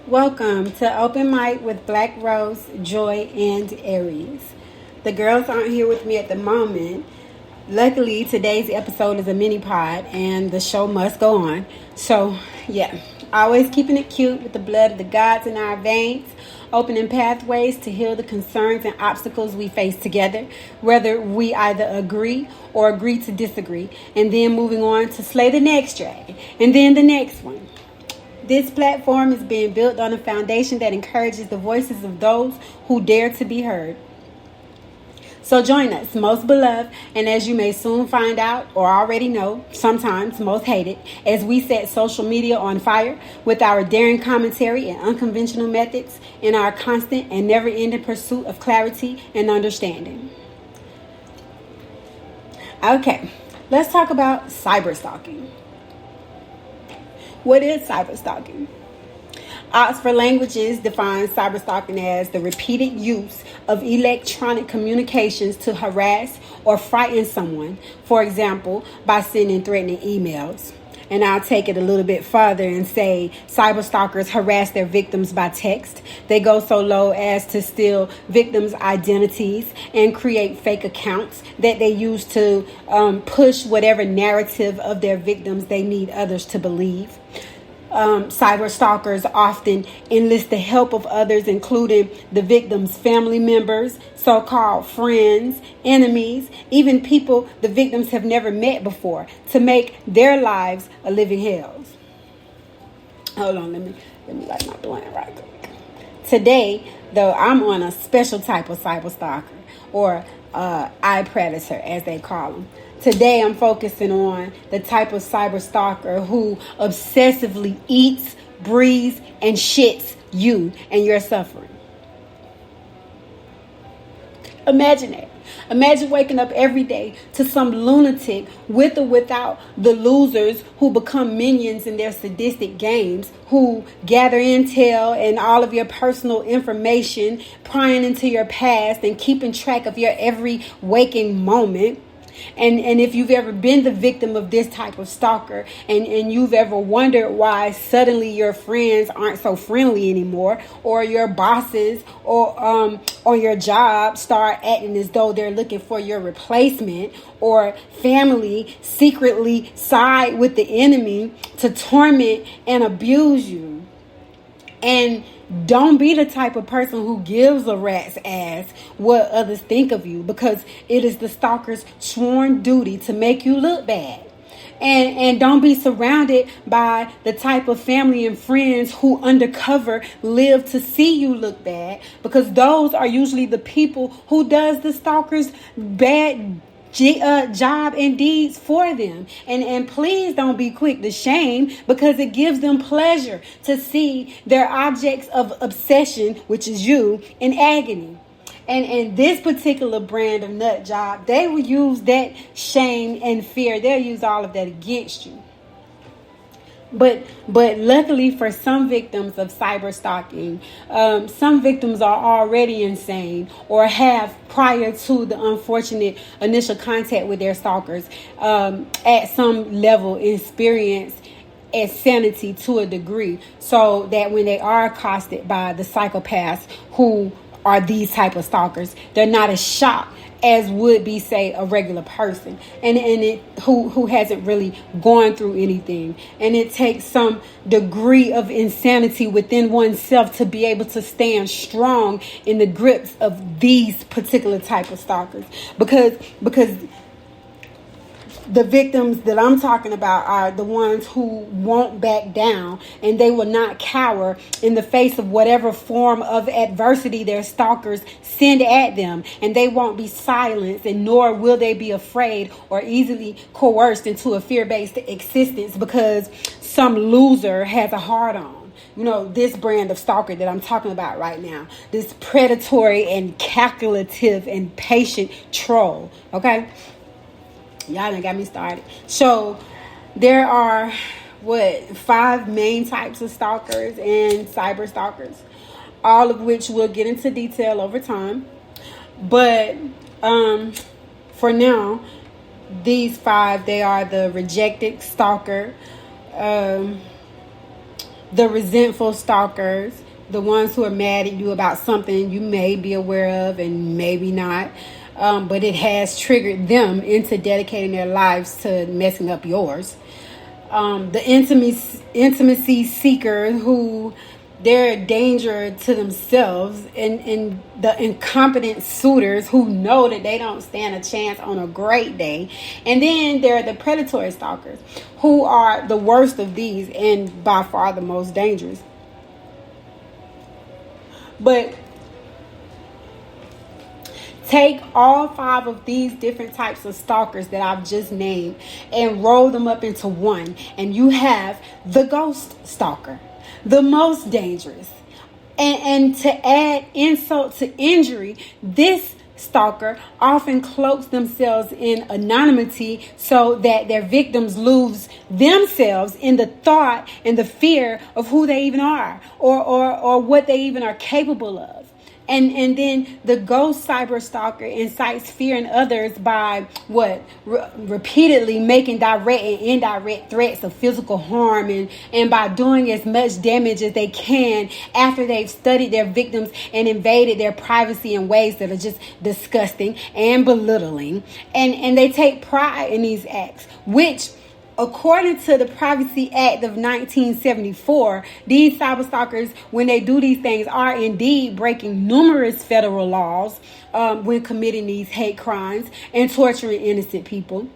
Welcome to Open Mic with Black Rose, Joy, and Aries. The girls aren't here with me at the moment. Luckily, today's episode is a mini pod and the show must go on. So, yeah, always keeping it cute with the blood of the gods in our veins, opening pathways to heal the concerns and obstacles we face together, whether we either agree or agree to disagree, and then moving on to slay the next dragon, and then the next one. This platform is being built on a foundation that encourages the voices of those who dare to be heard. So join us, most beloved, and as you may soon find out or already know, sometimes most hated, as we set social media on fire with our daring commentary and unconventional methods in our constant and never-ending pursuit of clarity and understanding. Okay, let's talk about cyberstalking. What is cyberstalking? Oxford Languages defines cyberstalking as the repeated use of electronic communications to harass or frighten someone, for example, by sending threatening emails. And I'll take it a little bit further and say cyberstalkers harass their victims by text. They go so low as to steal victims' identities and create fake accounts that they use to push whatever narrative of their victims they need others to believe. Cyberstalkers often enlist the help of others, including the victim's family members, so-called friends, enemies, even people the victims have never met before, to make their lives a living hell. Hold on, let me light my blunt right quick. Today, though, I'm on a special type of cyberstalker, or eye predator, as they call them. Today, I'm focusing on the type of cyberstalker who obsessively eats, breathes, and shits you and your suffering. Imagine it. Imagine waking up every day to some lunatic with or without the losers who become minions in their sadistic games, who gather intel and all of your personal information, prying into your past and keeping track of your every waking moment. And if you've ever been the victim of this type of stalker and you've ever wondered why suddenly your friends aren't so friendly anymore, or your bosses or on your job start acting as though they're looking for your replacement, or family secretly side with the enemy to torment and abuse you. And don't be the type of person who gives a rat's ass what others think of you, because it is the stalker's sworn duty to make you look bad. And don't be surrounded by the type of family and friends who undercover live to see you look bad, because those are usually the people who does the stalker's bad job and deeds for them. And please don't be quick to shame, because it gives them pleasure to see their objects of obsession, which is you, in agony. And this particular brand of nut job, they will use that shame and fear. They'll use all of that against you. But luckily for some victims of cyberstalking, some victims are already insane or have, prior to the unfortunate initial contact with their stalkers, at some level experienced insanity to a degree, so that when they are accosted by the psychopaths who are these type of stalkers, they're not as shocked as would be, say, a regular person, and it who hasn't really gone through anything. And it takes some degree of insanity within oneself to be able to stand strong in the grips of these particular type of stalkers, because the victims that I'm talking about are the ones who won't back down, and they will not cower in the face of whatever form of adversity their stalkers send at them. And they won't be silenced, and nor will they be afraid or easily coerced into a fear-based existence because some loser has a hard on. You know, this brand of stalker that I'm talking about right now, this predatory and calculative and patient troll, okay? Y'all done got me started. So there are 5 main types of stalkers and cyber stalkers, all of which we'll get into detail over time. But for now, these 5, they are the rejected stalker, the resentful stalkers, the ones who are mad at you about something you may be aware of and maybe not, but it has triggered them into dedicating their lives to messing up yours. The intimacy seeker, who they're a danger to themselves, and the incompetent suitors who know that they don't stand a chance on a great day. And then there are the predatory stalkers, who are the worst of these and by far the most dangerous. But take all 5 of these different types of stalkers that I've just named and roll them up into one, and you have the ghost stalker, the most dangerous. And to add insult to injury, this stalker often cloaks themselves in anonymity so that their victims lose themselves in the thought and the fear of who they even are, or what they even are capable of. And then the ghost cyber stalker incites fear in others by repeatedly making direct and indirect threats of physical harm, and by doing as much damage as they can after they've studied their victims and invaded their privacy in ways that are just disgusting and belittling. And they take pride in these acts, which, according to the Privacy Act of 1974, these cyberstalkers, when they do these things, are indeed breaking numerous federal laws when committing these hate crimes and torturing innocent people.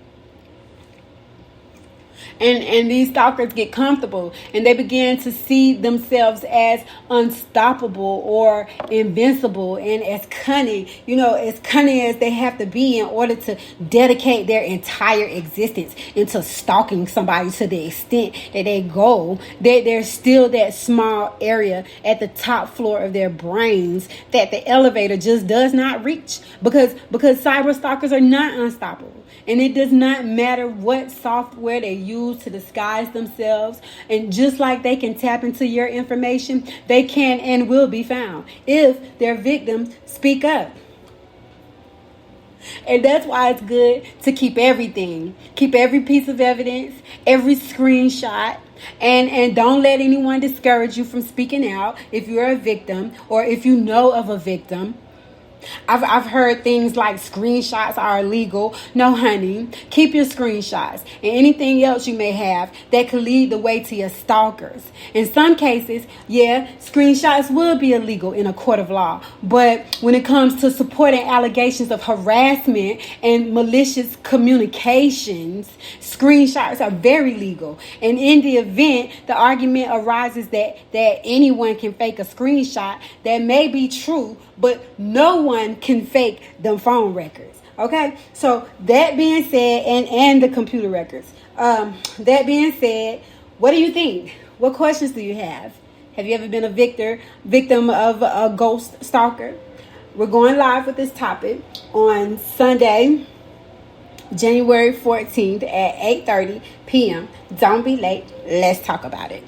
And these stalkers get comfortable and they begin to see themselves as unstoppable or invincible and as cunning, as cunning as they have to be in order to dedicate their entire existence into stalking somebody to the extent that they go, that there's still that small area at the top floor of their brains that the elevator just does not reach, because cyber stalkers are not unstoppable. And it does not matter what software they use to disguise themselves. And just like they can tap into your information, they can and will be found if their victims speak up. And that's why it's good to keep everything. Keep every piece of evidence, every screenshot. And don't let anyone discourage you from speaking out if you're a victim or if you know of a victim. I've heard things like screenshots are illegal. No, honey. Keep your screenshots and anything else you may have that could lead the way to your stalkers. In some cases, screenshots will be illegal in a court of law. But when it comes to supporting allegations of harassment and malicious communications, screenshots are very legal. And in the event the argument arises that anyone can fake a screenshot, that may be true, but no one can fake them phone records. Okay, so that being said, and the computer records. That being said, what do you think? What questions do you have? Have you ever been a victim of a ghost stalker? We're going live with this topic on Sunday, January 14th at 8:30 p.m. Don't be late. Let's talk about it.